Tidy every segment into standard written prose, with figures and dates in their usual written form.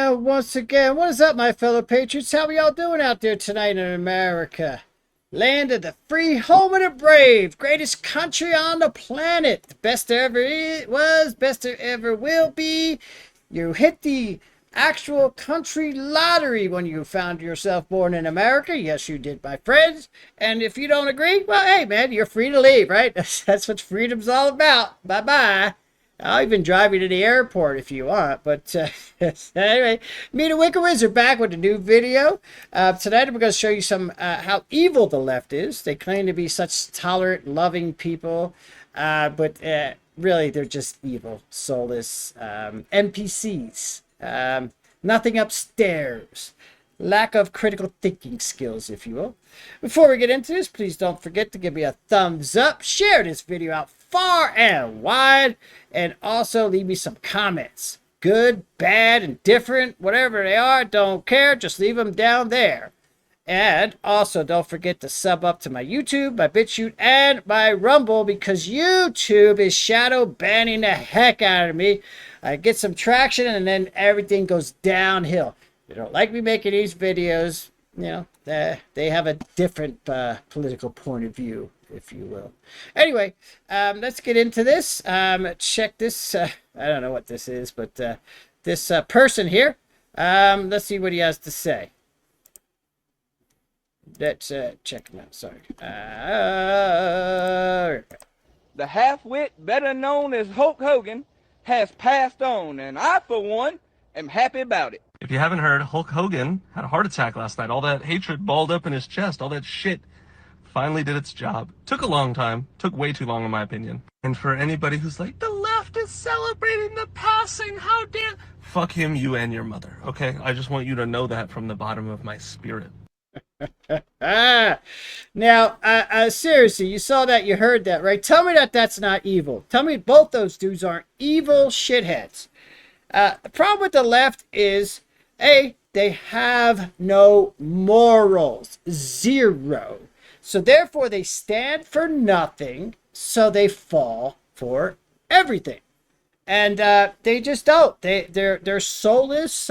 And once again, what is up, my fellow patriots? How are y'all doing out there tonight in America? Land of the free, home of the brave, greatest country on the planet. The best there ever was, best there ever will be. You hit the actual country lottery when you found yourself born in America. Yes, you did, my friends. And if you don't agree, well, hey, man, you're free to leave, right? That's what freedom's all about. Bye-bye. I'll even drive you to the airport if you want. But anyway, me the Wicked Wizard back with a new video. Tonight we're going to show you some how evil the left is. They claim to be such tolerant, loving people. But really, they're just evil, soulless NPCs. Nothing upstairs. Lack of critical thinking skills, if you will. Before we get into this, please don't forget to give me a thumbs up. Share this video out far and wide. And also leave me some comments. Good, bad, indifferent, whatever they are, don't care. Just leave them down there. And also don't forget to sub up to my YouTube, my BitChute, and my Rumble, because YouTube is shadow banning the heck out of me. I get some traction and then everything goes downhill. They don't like me making these videos. You know, they have a different political point of view, if you will. Anyway, let's get into this. Check this. I don't know what this is, but this person here. Let's see what he has to say. Let's check him out. Sorry. The half-wit, better known as Hulk Hogan, has passed on, and I, for one, am happy about it. If you haven't heard, Hulk Hogan had a heart attack last night. All that hatred balled up in his chest, all that shit finally did its job. Took a long time. Took way too long, in my opinion. And for anybody who's like, the left is celebrating the passing, how dare... Fuck him, you and your mother, okay? I just want you to know that from the bottom of my spirit. Now, seriously, you saw that, you heard that, right? Tell me that that's not evil. Tell me both those dudes aren't evil shitheads. The problem with the left is, A, they have no morals. Zero. So therefore, they stand for nothing, so they fall for everything. And they just don't. They're soulless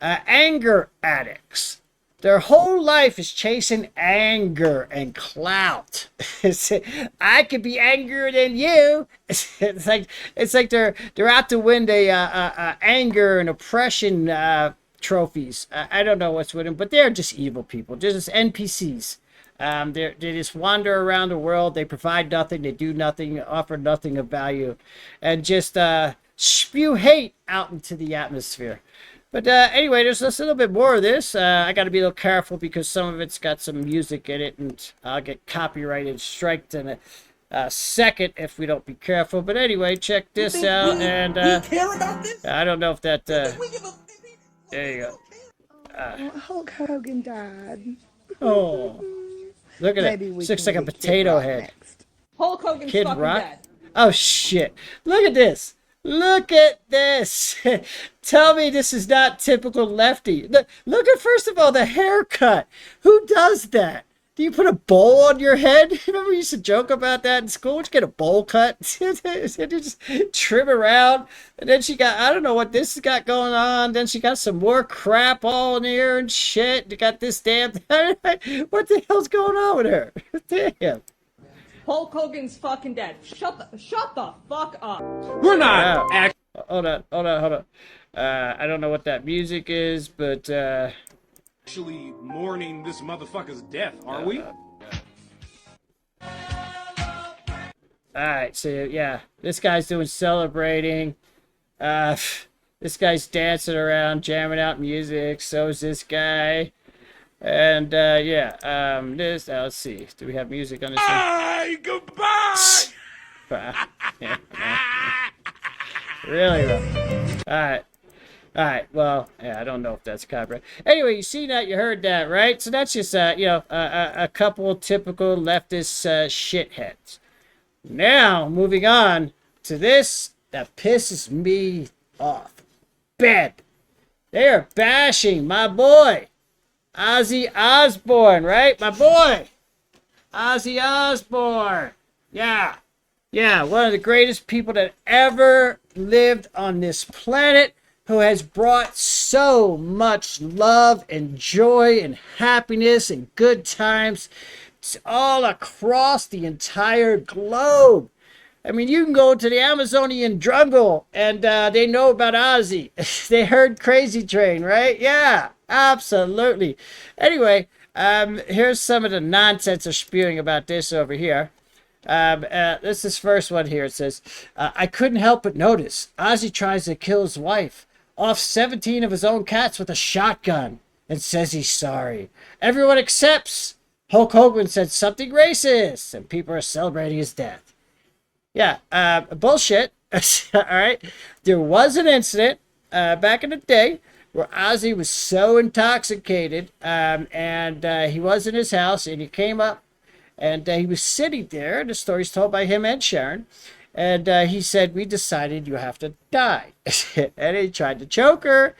anger addicts. Their whole life is chasing anger and clout. I could be angrier than you. It's like they're out to win the anger and oppression trophies. I don't know what's with them, but they're just evil people. They're just NPCs. They just wander around the world. They provide nothing. They do nothing. Offer nothing of value, and just spew hate out into the atmosphere. But anyway, there's just a little bit more of this. I got to be a little careful because some of it's got some music in it, and I'll get copyrighted striked in a second if we don't be careful. But anyway, check this out. And I don't know if that. There you go. Hulk Hogan died. Oh, look at it. Looks like a potato head. Next. Hulk Hogan's Kid fucking Rock. dead. Oh shit! Look at this. Look at this. Tell me this is not typical lefty. Look at, first of all, the haircut. Who does that? Do you put a bowl on your head? Remember we used to joke about that in school? Would you get a bowl cut? You just trim around. And then she got, I don't know what this has got going on. Then she got some more crap all in here and shit. You got this damn thing. What the hell's going on with her? Damn. Hulk Hogan's fucking dead. Shut the fuck up. We're not Hold on. I don't know what that music is, but actually mourning this motherfucker's death, are we? Alright, so yeah, this guy's doing celebrating. This guy's dancing around, jamming out music. So is this guy. And yeah, this, let's see. Do we have music on this one? Bye, goodbye. Really rough. Alright, well, yeah, I don't know if that's copyright. Anyway, you see that, you heard that, right? So that's just, you know, a couple typical leftist shitheads. Now, moving on to this that pisses me off. Bad. They are bashing my boy, Ozzy Osbourne, right? My boy, Ozzy Osbourne. Yeah, one of the greatest people that ever lived on this planet. who has brought so much love and joy and happiness and good times all across the entire globe. I mean, you can go to the Amazonian jungle and they know about Ozzy. They heard Crazy Train, right? Yeah, absolutely. Anyway, here's some of the nonsense they're spewing about this over here. This is first one here. It says, I couldn't help but notice Ozzy tries to kill his wife off 17 of his own cats with a shotgun and says he's sorry. Everyone accepts. Hulk Hogan said something racist and people are celebrating his death. Yeah, bullshit. All right. There was an incident back in the day where Ozzy was so intoxicated and he was in his house and he came up and he was sitting there. The story's told by him and Sharon. And he said, we decided you have to die. And he tried to choke her.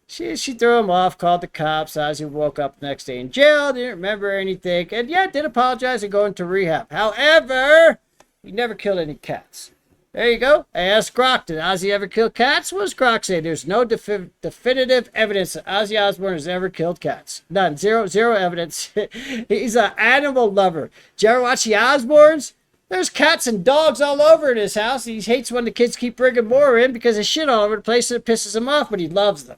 She threw him off, called the cops. Ozzy woke up the next day in jail, didn't remember anything. And yeah, did apologize and go into rehab. However, he never killed any cats. There you go. I asked Grok, did Ozzy ever kill cats? What does Grok say? There's no definitive evidence that Ozzy Osbourne has ever killed cats. None. Zero evidence. He's an animal lover. Did you ever watch the Osbournes? There's cats and dogs all over in his house. He hates when the kids keep bringing more in because there's shit all over the place and it pisses him off, but he loves them.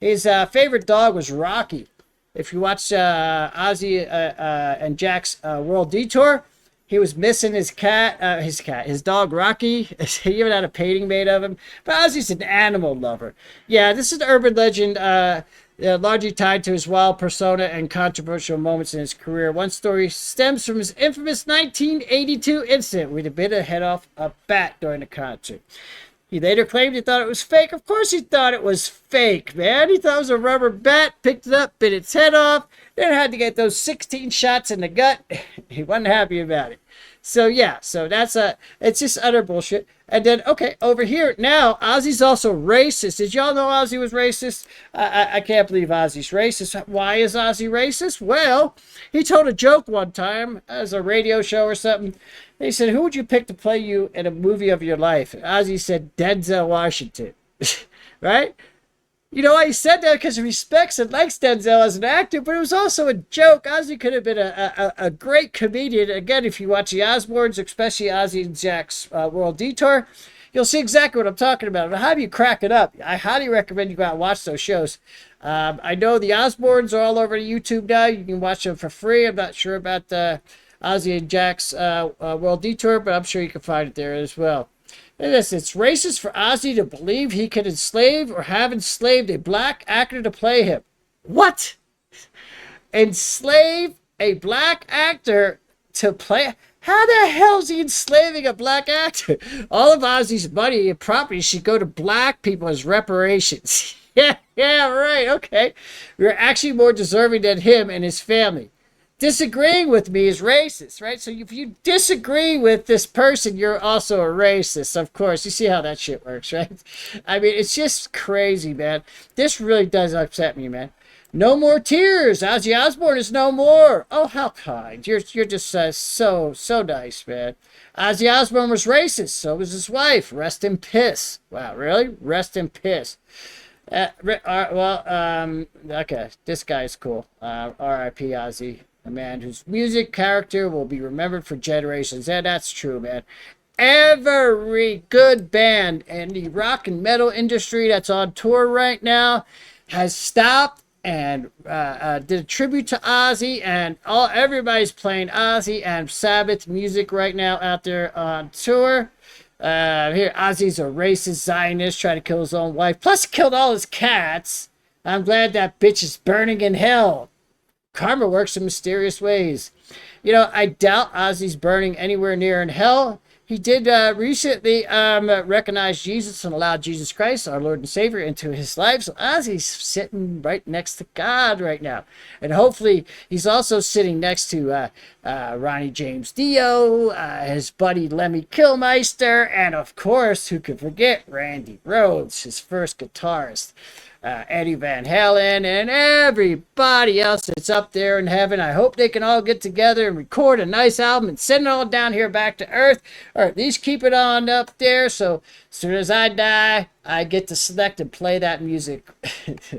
His favorite dog was Rocky. If you watch Ozzy and Jack's World Detour, he was missing his dog Rocky. He even had a painting made of him. But Ozzy's an animal lover. Yeah, this is an urban legend largely tied to his wild persona and controversial moments in his career. One story stems from his infamous 1982 incident where he bit a head off a bat during a concert. He later claimed he thought it was fake. Of course he thought it was fake, man. He thought it was a rubber bat, picked it up, bit its head off, then had to get those 16 shots in the gut. He wasn't happy about it. So yeah, it's just utter bullshit. And then, okay, over here, now, Ozzy's also racist. Did y'all know Ozzy was racist? I can't believe Ozzy's racist. Why is Ozzy racist? Well, he told a joke one time as a radio show or something. He said, who would you pick to play you in a movie of your life? And Ozzy said, Denzel Washington. Right? You know why he said that? Because he respects and likes Denzel as an actor, but it was also a joke. Ozzy could have been a great comedian. Again, if you watch the Osbournes, especially Ozzy and Jack's World Detour, you'll see exactly what I'm talking about. How do you crack it up? I highly recommend you go out and watch those shows. I know the Osbournes are all over YouTube now. You can watch them for free. I'm not sure about Ozzy and Jack's World Detour, but I'm sure you can find it there as well. It's racist for Ozzy to believe he could enslave or have enslaved a black actor to play him. What? Enslave a black actor to play? How the hell is he enslaving a black actor? All of Ozzy's money and property should go to black people as reparations. Yeah, right, okay. We're actually more deserving than him and his family. Disagreeing with me is racist, right? So if you disagree with this person, you're also a racist, of course. You see how that shit works, right? I mean, it's just crazy, man. This really does upset me, man. No more tears. Ozzy Osbourne is no more. Oh, how kind. You're just so nice, man. Ozzy Osbourne was racist. So was his wife. Rest in piss. Wow, really? Rest in piss. Okay. This guy's cool. R.I.P. Ozzy. A man whose music character will be remembered for generations. Yeah, that's true, man. Every good band in the rock and metal industry that's on tour right now has stopped and did a tribute to Ozzy, and everybody's playing Ozzy and Sabbath music right now out there on tour. Here, Ozzy's a racist Zionist trying to kill his own wife. Plus, he killed all his cats. I'm glad that bitch is burning in hell. Karma works in mysterious ways. You know, I doubt Ozzy's burning anywhere near in hell. He did recently recognize Jesus and allow Jesus Christ, our Lord and Savior, into his life. So Ozzy's sitting right next to God right now. And hopefully he's also sitting next to Ronnie James Dio, his buddy Lemmy Kilmister, and of course, who could forget Randy Rhoads, his first guitarist. Eddie Van Halen, and everybody else that's up there in heaven. I hope they can all get together and record a nice album and send it all down here back to Earth, or at least keep it on up there. So as soon as I die, I get to select and play that music,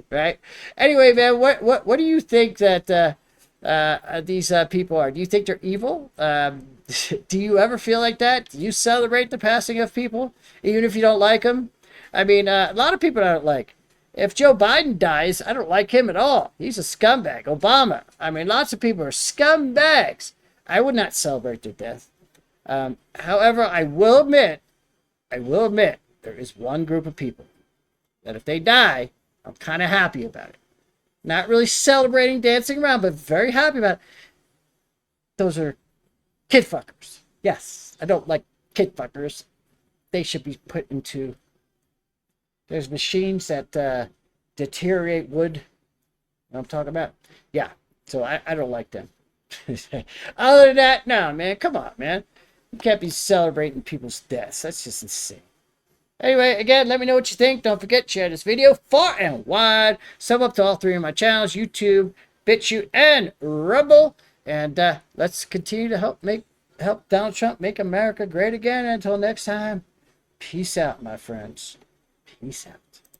right? Anyway, man, what do you think that these people are? Do you think they're evil? Do you ever feel like that? Do you celebrate the passing of people, even if you don't like them? I mean, a lot of people I don't like. If Joe Biden dies, I don't like him at all. He's a scumbag. Obama. I mean, lots of people are scumbags. I would not celebrate their death. However, I will admit, there is one group of people that if they die, I'm kind of happy about it. Not really celebrating, dancing around, but very happy about it. Those are kid fuckers. Yes, I don't like kid fuckers. They should be put into... There's machines that deteriorate wood. You know what I'm talking about? Yeah, so I don't like them. Other than that, no, man, come on, man. You can't be celebrating people's deaths. That's just insane. Anyway, again, let me know what you think. Don't forget, share this video far and wide. Sub up to all three of my channels, YouTube, BitChute, and Rumble. And let's continue to help Donald Trump make America great again. Until next time, peace out, my friends. Peace out.